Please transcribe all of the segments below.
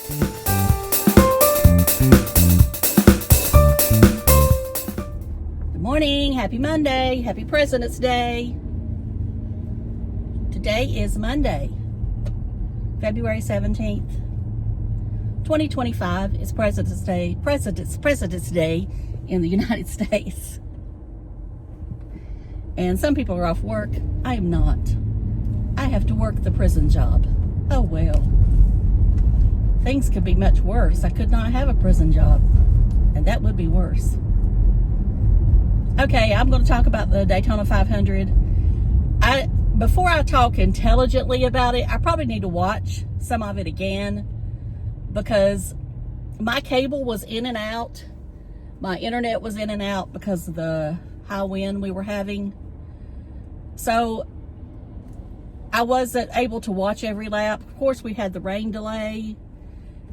Good morning, happy Monday, happy President's Day. Today is Monday, February 17th, 2025. It's President's Day in the United States. And some people are off work. I am not. I have to work the prison job. Oh well. Things could be much worse. I could not have a prison job, and that would be worse. Okay, I'm going to talk about the Daytona 500. Before I talk intelligently about it, I probably need to watch some of it again, because my cable was in and out. My internet was in and out because of the high wind we were having. So I wasn't able to watch every lap. Of course, we had the rain delay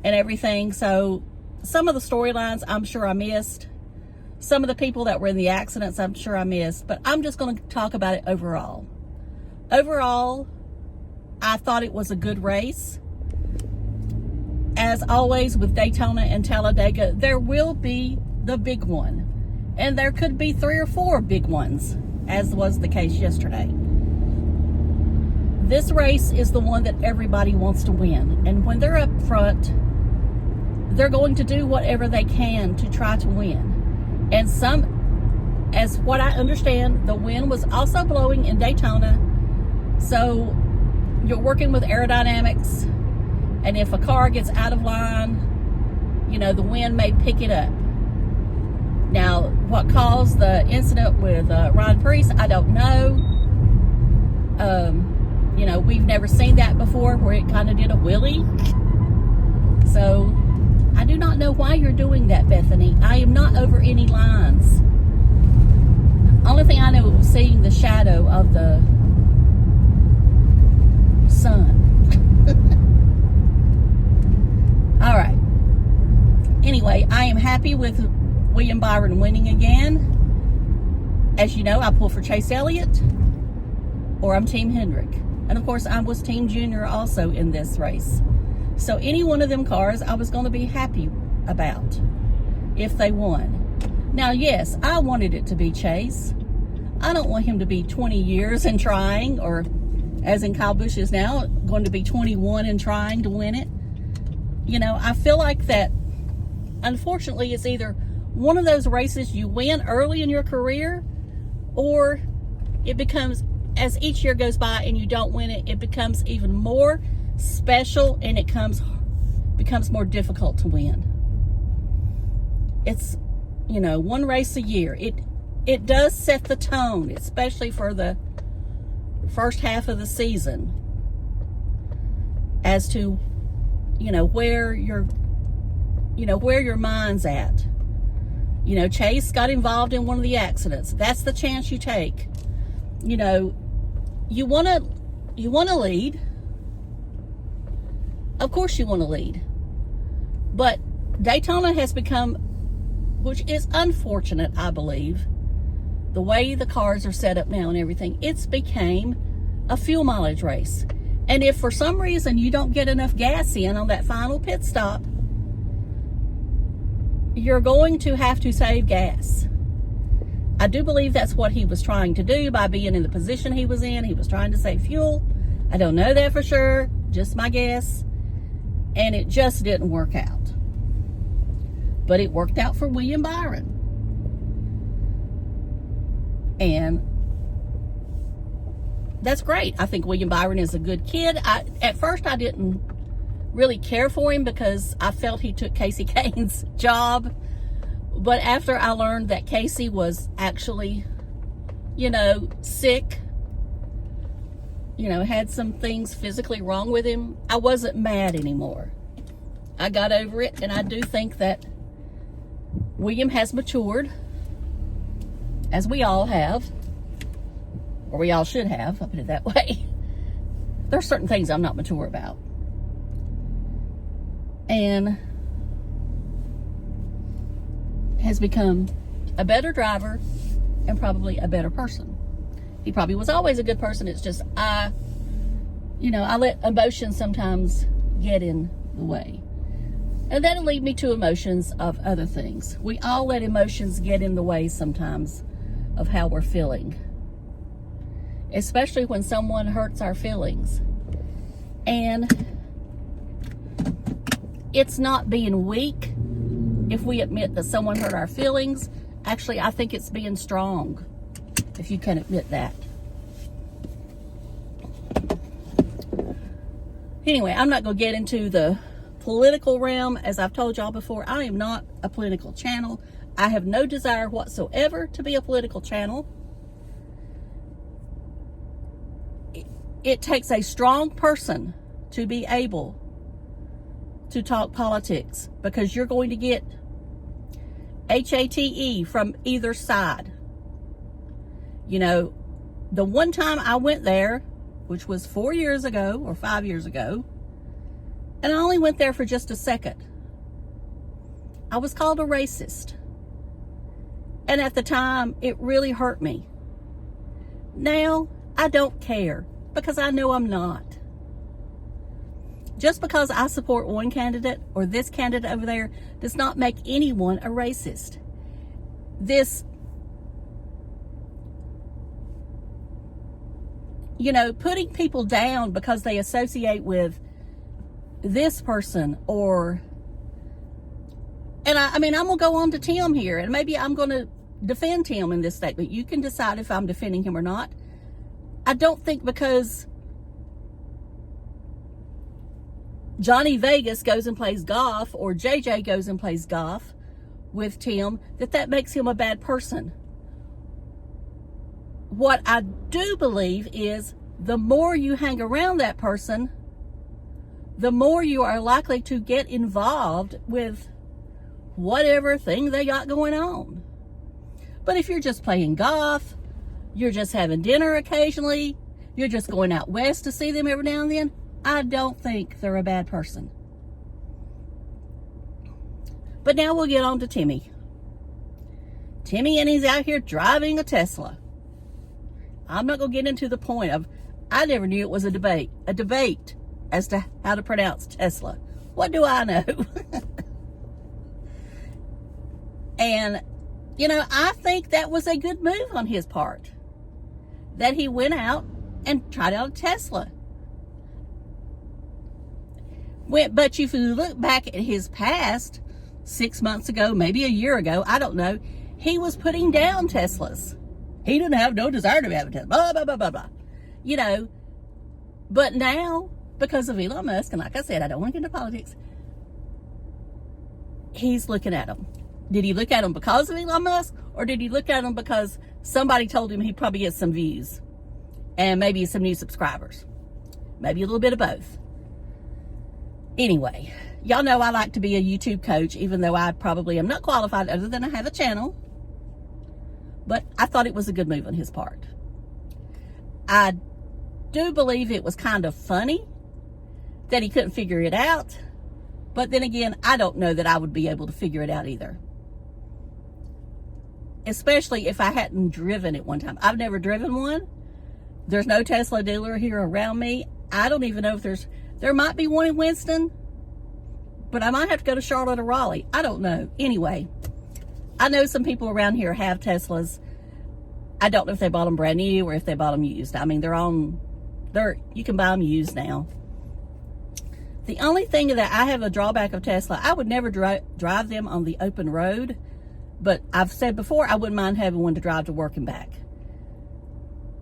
and everything. So some of the storylines I'm sure I missed. Some of the people that were in the accidents I'm sure I missed. But I'm just going to talk about it overall. Overall, I thought it was a good race. As always with Daytona and Talladega, there will be the big one. And there could be 3 or 4 big ones, as was the case yesterday. This race is the one that everybody wants to win. And when they're up front, they're going to do whatever they can to try to win. And as what I understand, the wind was also blowing in Daytona. So you're working with aerodynamics. And if a car gets out of line, the wind may pick it up. Now, what caused the incident with Ron Priest, I don't know. We've never seen that before, where it kind of did a wheelie. So, I do not know why you're doing that, Bethany. I am not over any lines. Only thing I know was seeing the shadow of the sun. All right. Anyway, I am happy with William Byron winning again. As you know, I pull for Chase Elliott, or I'm Team Hendrick. And of course, I was Team Junior also in this race. So any one of them cars, I was going to be happy about if they won. Now, yes, I wanted it to be Chase. I don't want him to be 20 years and trying, or as in Kyle Busch is now, going to be 21 and trying to win it. I feel like that, unfortunately, it's either one of those races you win early in your career, or it becomes, as each year goes by and you don't win it, it becomes even more special, and it becomes more difficult to win. It's, one race a year. It does set the tone, especially for the first half of the season, as to, where your mind's at. Chase got involved in one of the accidents. That's the chance you take. You want to lead. Of course you want to lead. But Daytona has become, which is unfortunate, I believe, the way the cars are set up now and everything, it's became a fuel mileage race. And if for some reason you don't get enough gas in on that final pit stop, you're going to have to save gas. I do believe that's what he was trying to do by being in the position he was in. He was trying to save fuel. I don't know that for sure, just my guess. And it just didn't work out. But it worked out for William Byron. And that's great. I think William Byron is a good kid. At first, I didn't really care for him because I felt he took Casey Kane's job. But after I learned that Casey was actually, sick, had some things physically wrong with him, I wasn't mad anymore. I got over it, and I do think that William has matured, as we all have, or we all should have, I'll put it that way. There's certain things I'm not mature about. And has become a better driver and probably a better person. He probably was always a good person. It's just I let emotions sometimes get in the way. And that'll lead me to emotions of other things. We all let emotions get in the way sometimes of how we're feeling, especially when someone hurts our feelings. And it's not being weak if we admit that someone hurt our feelings. Actually, I think it's being strong if you can admit that. Anyway, I'm not going to get into the political realm. As I've told y'all before, I am not a political channel. I have no desire whatsoever to be a political channel. It takes a strong person to be able to talk politics, because you're going to get HATE from either side. You know, the one time I went there, which was 4 years ago or 5 years ago, and I only went there for just a second, I was called a racist. And at the time, it really hurt me. Now, I don't care, because I know I'm not. Just because I support one candidate or this candidate over there does not make anyone a racist. This, you know, putting people down because they associate with this person, or, and I mean, I'm going to go on to Tim here, and maybe I'm going to defend Tim in this statement. You can decide if I'm defending him or not. I don't think because Johnny Vegas goes and plays golf, or JJ goes and plays golf with Tim, that makes him a bad person. What I do believe is the more you hang around that person, the more you are likely to get involved with whatever thing they got going on. But if you're just playing golf, you're just having dinner occasionally, you're just going out west to see them every now and then, I don't think they're a bad person. But now we'll get on to Timmy. Timmy, and he's out here driving a Tesla. I'm not going to get into the point of, I never knew it was a debate as to how to pronounce Tesla. What do I know? And, you know, I think that was a good move on his part, that he went out and tried out a Tesla. But if you look back at his past, 6 months ago, maybe a year ago, I don't know, he was putting down Teslas. He didn't have no desire to have a Tesla, blah, blah, blah, blah, blah. You know, but now, because of Elon Musk, and like I said, I don't want to get into politics, he's looking at them. Did he look at them because of Elon Musk, or did he look at them because somebody told him he'd probably get some views and maybe some new subscribers? Maybe a little bit of both. Anyway, y'all know I like to be a YouTube coach, even though I probably am not qualified other than I have a channel. But I thought it was a good move on his part. I do believe it was kind of funny that he couldn't figure it out. But then again, I don't know that I would be able to figure it out either. Especially if I hadn't driven it one time. I've never driven one. There's no Tesla dealer here around me. I don't even know if there might be one in Winston, but I might have to go to Charlotte or Raleigh. I don't know. Anyway, I know some people around here have Teslas. I don't know if they bought them brand new or if they bought them used. I mean, you can buy them used now. The only thing that I have a drawback of Tesla, I would never drive them on the open road, but I've said before, I wouldn't mind having one to drive to work and back.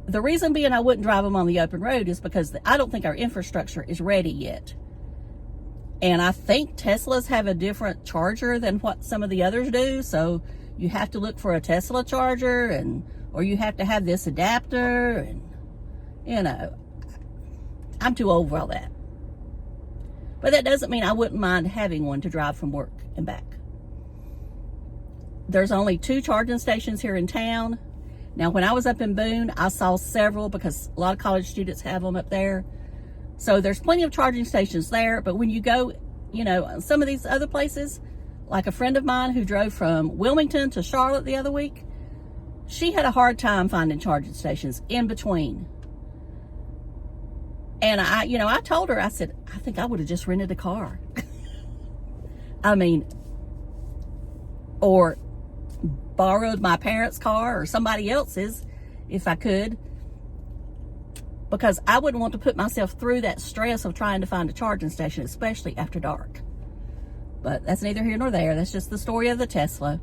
The reason being I wouldn't drive them on the open road is because I don't think our infrastructure is ready yet. And I think Teslas have a different charger than what some of the others do. So you have to look for a Tesla charger, or you have to have this adapter, and, you know, I'm too old for all that. But that doesn't mean I wouldn't mind having one to drive from work and back. There's only 2 charging stations here in town. Now, when I was up in Boone, I saw several because a lot of college students have them up there. So there's plenty of charging stations there. But when you go, you know, some of these other places, like a friend of mine who drove from Wilmington to Charlotte the other week, she had a hard time finding charging stations in between. And I told her, I said, I think I would have just rented a car. I mean, or borrowed my parents' car or somebody else's if I could, because I wouldn't want to put myself through that stress of trying to find a charging station, especially after dark. But that's neither here nor there. That's just the story of the Tesla.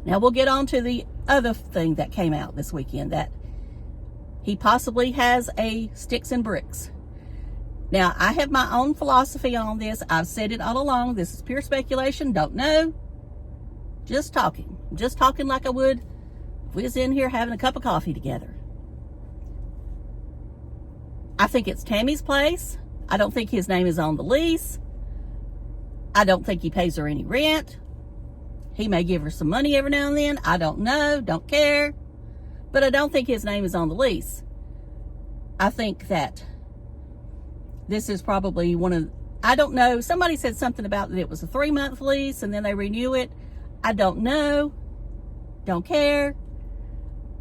Now we'll get on to the other thing that came out this weekend, that he possibly has a sticks and bricks. Now, I have my own philosophy on this. I've said it all along. This is pure speculation. Don't know. Just talking. Just talking like I would if we was in here having a cup of coffee together. I think it's Tammy's place. I don't think his name is on the lease. I don't think he pays her any rent. He may give her some money every now and then. I don't know. Don't care. But I don't think his name is on the lease. I think that this is probably one of, I don't know. Somebody said something about that it was a 3-month lease and then they renew it. I don't know. Don't care.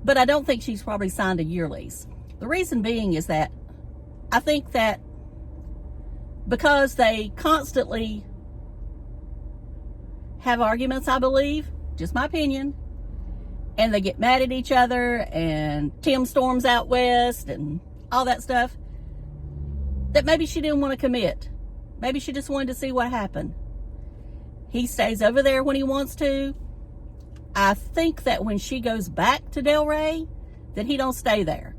But I don't think she's probably signed a year lease. The reason being is that I think that because they constantly have arguments, I believe, just my opinion, and they get mad at each other, and Tim storms out west and all that stuff, that maybe she didn't want to commit. Maybe she just wanted to see what happened. He stays over there when he wants to. I think that when she goes back to Delray, that he don't stay there.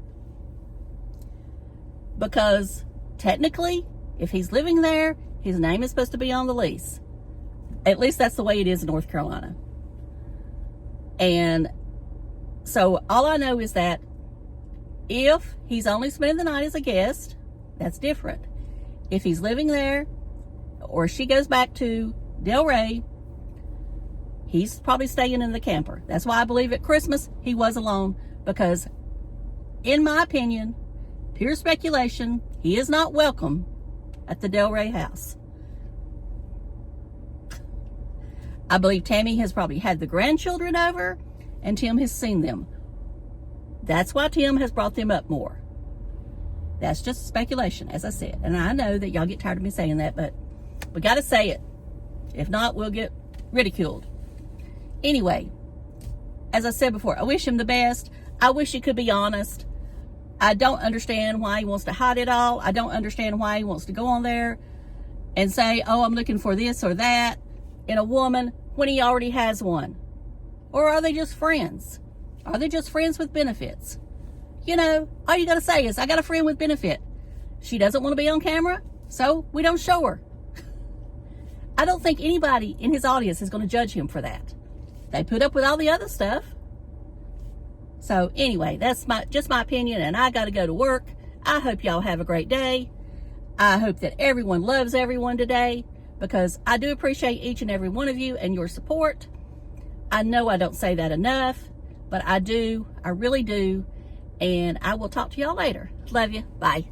Because technically, if he's living there, his name is supposed to be on the lease. At least that's the way it is in North Carolina. And so all I know is that if he's only spending the night as a guest, that's different. If he's living there, or she goes back to Delray, he's probably staying in the camper. That's why I believe at Christmas he was alone, because in my opinion, pure speculation, he is not welcome at the Delray house. I believe Tammy has probably had the grandchildren over, and Tim has seen them. That's why Tim has brought them up more. That's just speculation, as I said. And I know that y'all get tired of me saying that, but we got to say it. If not, we'll get ridiculed. Anyway, as I said before, I wish him the best. I wish he could be honest. I don't understand why he wants to hide it all. I don't understand why he wants to go on there and say, oh, I'm looking for this or that in a woman when he already has one. Or are they just friends? Are they just friends with benefits? You know, all you got to say is, I got a friend with benefit. She doesn't want to be on camera, so we don't show her. I don't think anybody in his audience is going to judge him for that. They put up with all the other stuff. So anyway, that's just my opinion, and I got to go to work. I hope y'all have a great day. I hope that everyone loves everyone today, because I do appreciate each and every one of you and your support. I know I don't say that enough, but I do. I really do. And I will talk to y'all later. Love you. Bye.